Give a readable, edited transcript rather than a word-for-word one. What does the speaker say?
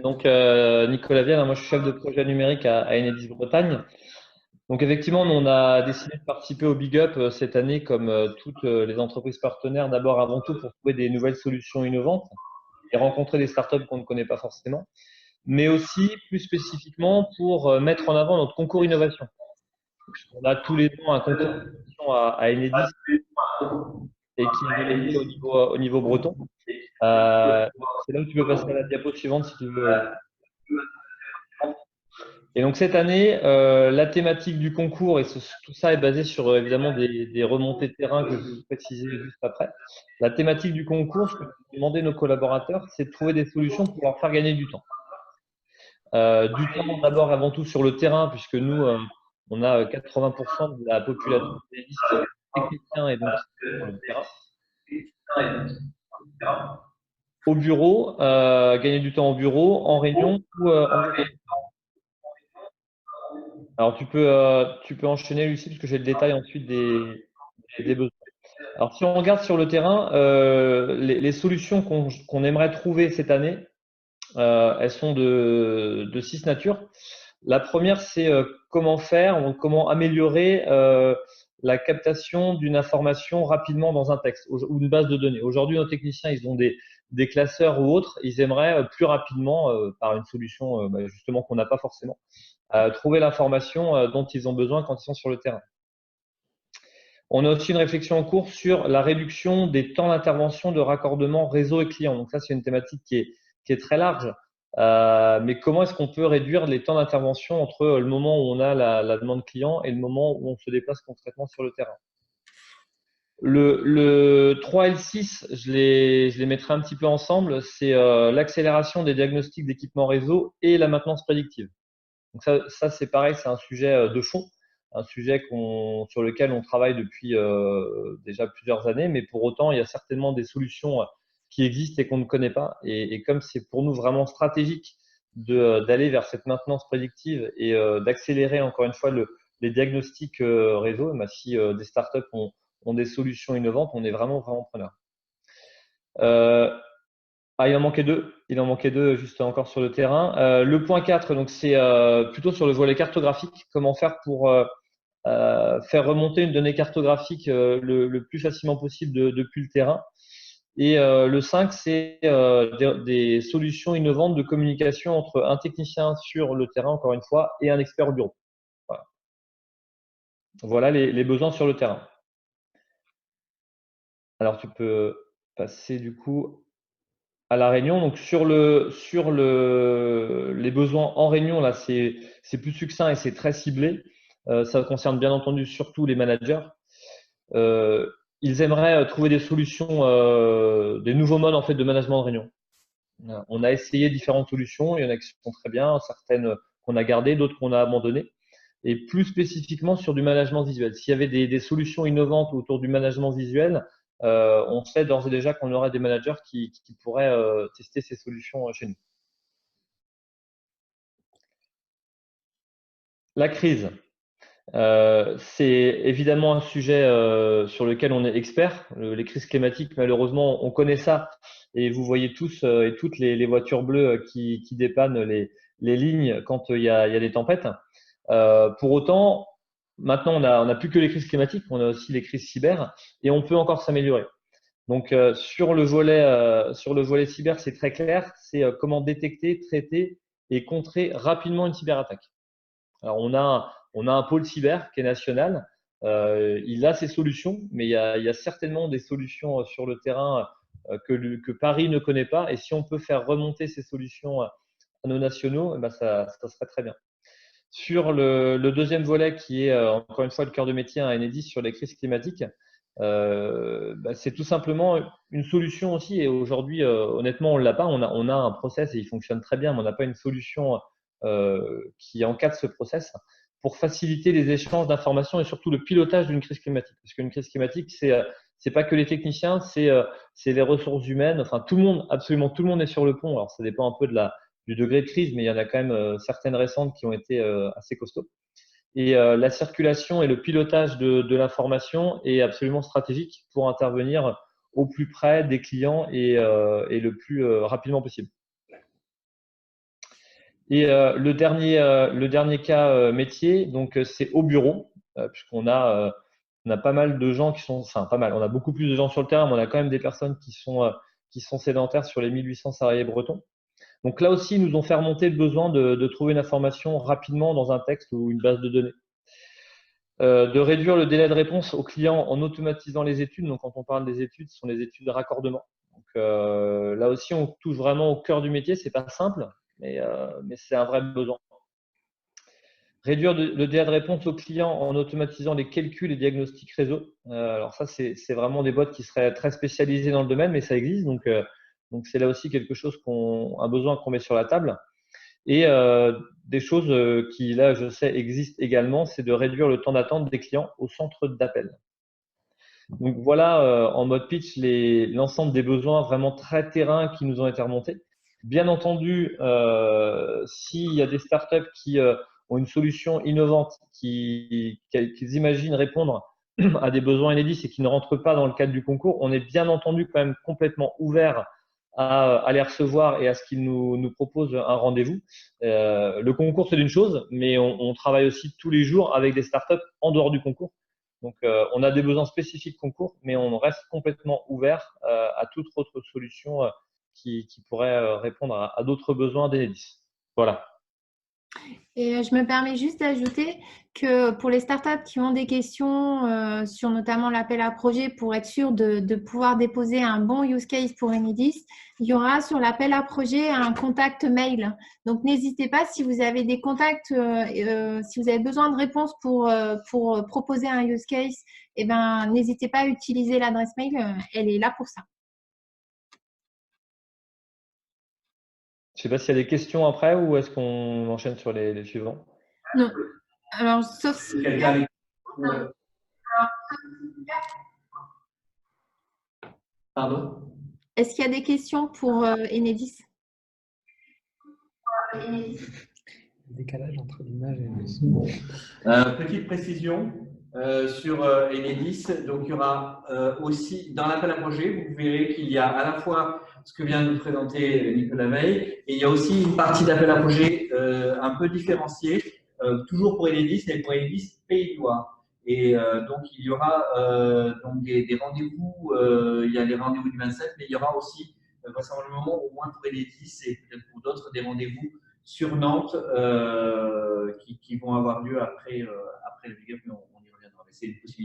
Donc, Nicolas Vienne, moi je suis chef de projet numérique à Enedis Bretagne. Donc, effectivement, nous, on a décidé de participer au Big Up cette année, comme toutes les entreprises partenaires, d'abord avant tout pour trouver des nouvelles solutions innovantes et rencontrer des startups qu'on ne connaît pas forcément, mais aussi plus spécifiquement pour mettre en avant notre concours innovation. On a tous les ans un concours innovation à Enedis et qui est organisé au niveau breton. C'est là où tu peux passer à la diapo suivante si tu veux. Et donc cette année, la thématique du concours, et tout ça est basé sur évidemment des remontées de terrain que je vais vous préciser juste après. La thématique du concours, ce que j'ai demandé à nos collaborateurs, c'est de trouver des solutions pour leur faire gagner du temps. Du temps d'abord avant tout sur le terrain, puisque nous, on a 80% de la population des listes qui sont techniciens et donc qui sont sur le terrain. Au bureau, gagner du temps au bureau, en réunion ou en gestion. Alors tu peux enchaîner Lucie, parce que j'ai le détail ensuite des besoins. Alors si on regarde sur le terrain, les solutions qu'on aimerait trouver cette année, elles sont de six natures. La première, c'est comment faire, comment améliorer la captation d'une information rapidement dans un texte ou une base de données. Aujourd'hui, nos techniciens, ils ont des classeurs ou autres, ils aimeraient plus rapidement, par une solution justement qu'on n'a pas forcément, trouver l'information dont ils ont besoin quand ils sont sur le terrain. On a aussi une réflexion en cours sur la réduction des temps d'intervention de raccordement réseau et client. Donc ça, c'est une thématique qui est très large. Mais comment est-ce qu'on peut réduire les temps d'intervention entre le moment où on a la demande client et le moment où on se déplace concrètement sur le terrain? Le 3 et le 6, je les mettrai un petit peu ensemble. C'est l'accélération des diagnostics d'équipement réseau et la maintenance prédictive. Donc ça c'est pareil, c'est un sujet de fond, un sujet sur lequel on travaille depuis déjà plusieurs années, mais pour autant, il y a certainement des solutions qui existent et qu'on ne connaît pas. Et comme c'est pour nous vraiment stratégique d'aller vers cette maintenance prédictive et d'accélérer encore une fois les diagnostics réseau, bah, si des startups ont des solutions innovantes, on est vraiment, vraiment preneur. Ah, il en manquait deux. Il en manquait deux juste encore sur le terrain. Le point 4, donc c'est plutôt sur le volet cartographique. Comment faire pour faire remonter une donnée cartographique le plus facilement possible depuis le terrain. Et le 5, c'est des solutions innovantes de communication entre un technicien sur le terrain, encore une fois, et un expert au bureau. Voilà, voilà les besoins sur le terrain. Alors tu peux passer du coup à la réunion. Donc les besoins en réunion, là, c'est plus succinct et c'est très ciblé. Ça concerne bien entendu surtout les managers. Euh, Ils aimeraient trouver des solutions, des nouveaux modes en fait de management de réunion. On a essayé différentes solutions. Il y en a qui sont très bien, certaines qu'on a gardées, d'autres qu'on a abandonnées. Et plus spécifiquement sur du management visuel. S'il y avait des solutions innovantes autour du management visuel, on sait d'ores et déjà qu'on aurait des managers qui pourraient tester ces solutions chez nous. La crise, c'est évidemment un sujet sur lequel on est expert. Les crises climatiques, malheureusement, on connaît ça. Et vous voyez tous et toutes les voitures bleues qui dépannent les lignes quand il y a des tempêtes. Pour autant, maintenant, on a plus que les crises climatiques, on a aussi les crises cyber et on peut encore s'améliorer. Donc, sur le volet cyber, c'est très clair. C'est comment détecter, traiter et contrer rapidement une cyberattaque. Alors, on a un pôle cyber qui est national. Il a ses solutions, mais il y a certainement des solutions sur le terrain que Paris ne connaît pas. Et si on peut faire remonter ces solutions à nos nationaux, eh ben ça serait très bien. Sur le deuxième volet, qui est encore une fois le cœur de métier à Enedis sur les crises climatiques, c'est tout simplement une solution aussi. Et aujourd'hui, honnêtement, on l'a pas. On a un process et il fonctionne très bien, mais on n'a pas une solution qui encadre ce process pour faciliter les échanges d'informations et surtout le pilotage d'une crise climatique. Parce qu'une crise climatique, c'est pas que les techniciens, c'est les ressources humaines. Enfin, tout le monde, absolument tout le monde est sur le pont. Alors, ça dépend un peu du degré de crise, mais il y en a quand même certaines récentes qui ont été assez costauds. Et la circulation et le pilotage de l'information est absolument stratégique pour intervenir au plus près des clients et le plus rapidement possible. Et le dernier cas métier, donc c'est au bureau, puisqu'on a, on a pas mal de gens qui sont, enfin pas mal, on a beaucoup plus de gens sur le terrain, mais on a quand même des personnes qui sont sédentaires sur les 1800 salariés bretons. Donc là aussi, ils nous ont fait remonter le besoin de trouver une information rapidement dans un texte ou une base de données. De réduire le délai de réponse aux clients en automatisant les études. Donc quand on parle des études, ce sont les études de raccordement. Donc là aussi, on touche vraiment au cœur du métier. C'est pas simple, mais c'est un vrai besoin. Réduire le délai de réponse aux clients en automatisant les calculs et diagnostics réseau. Alors ça, c'est vraiment des boîtes qui seraient très spécialisées dans le domaine, mais ça existe. Donc c'est là aussi quelque chose un besoin qu'on met sur la table. Et des choses qui, là, je sais, existent également, c'est de réduire le temps d'attente des clients au centre d'appel. Donc voilà, en mode pitch, l'ensemble des besoins vraiment très terrain qui nous ont été remontés. Bien entendu, s'il y a des startups qui ont une solution innovante, qui imaginent répondre à des besoins inédits et qui ne rentrent pas dans le cadre du concours, on est bien entendu quand même complètement ouvert à les recevoir et à ce qu'ils nous proposent un rendez-vous. Le concours, c'est une chose, mais on travaille aussi tous les jours avec des startups en dehors du concours. Donc, on a des besoins spécifiques concours, mais on reste complètement ouvert à toute autre solution qui pourrait répondre à d'autres besoins d'Enedis. Voilà. Et je me permets juste d'ajouter que pour les startups qui ont des questions sur notamment l'appel à projet pour être sûr de pouvoir déposer un bon use case pour Enedis, il y aura sur l'appel à projet un contact mail. Donc, n'hésitez pas si vous avez des contacts, si vous avez besoin de réponses pour proposer un use case, eh ben, n'hésitez pas à utiliser l'adresse mail. Elle est là pour ça. Je ne sais pas s'il y a des questions après ou est-ce qu'on enchaîne sur les suivants? Non. Alors, sauf si… Pardon? Est-ce qu'il y a des questions pour Enedis? Décalage entre l'image et le son. Petite précision sur Enedis. Donc, il y aura aussi, dans l'appel à projet, vous verrez qu'il y a à la fois ce que vient de nous présenter Nicolas Veil, et il y a aussi une partie d'appel à projet un peu différenciée, toujours pour Enedis, mais pour Enedis Pays de Loire. Et donc, il y aura donc des rendez-vous, il y a les rendez-vous du 27, mais il y aura aussi, vraisemblablement, au moins pour Enedis et peut-être pour d'autres, des rendez-vous sur Nantes qui vont avoir lieu après le Big Up, mais on y reviendra. Mais c'est une possibilité.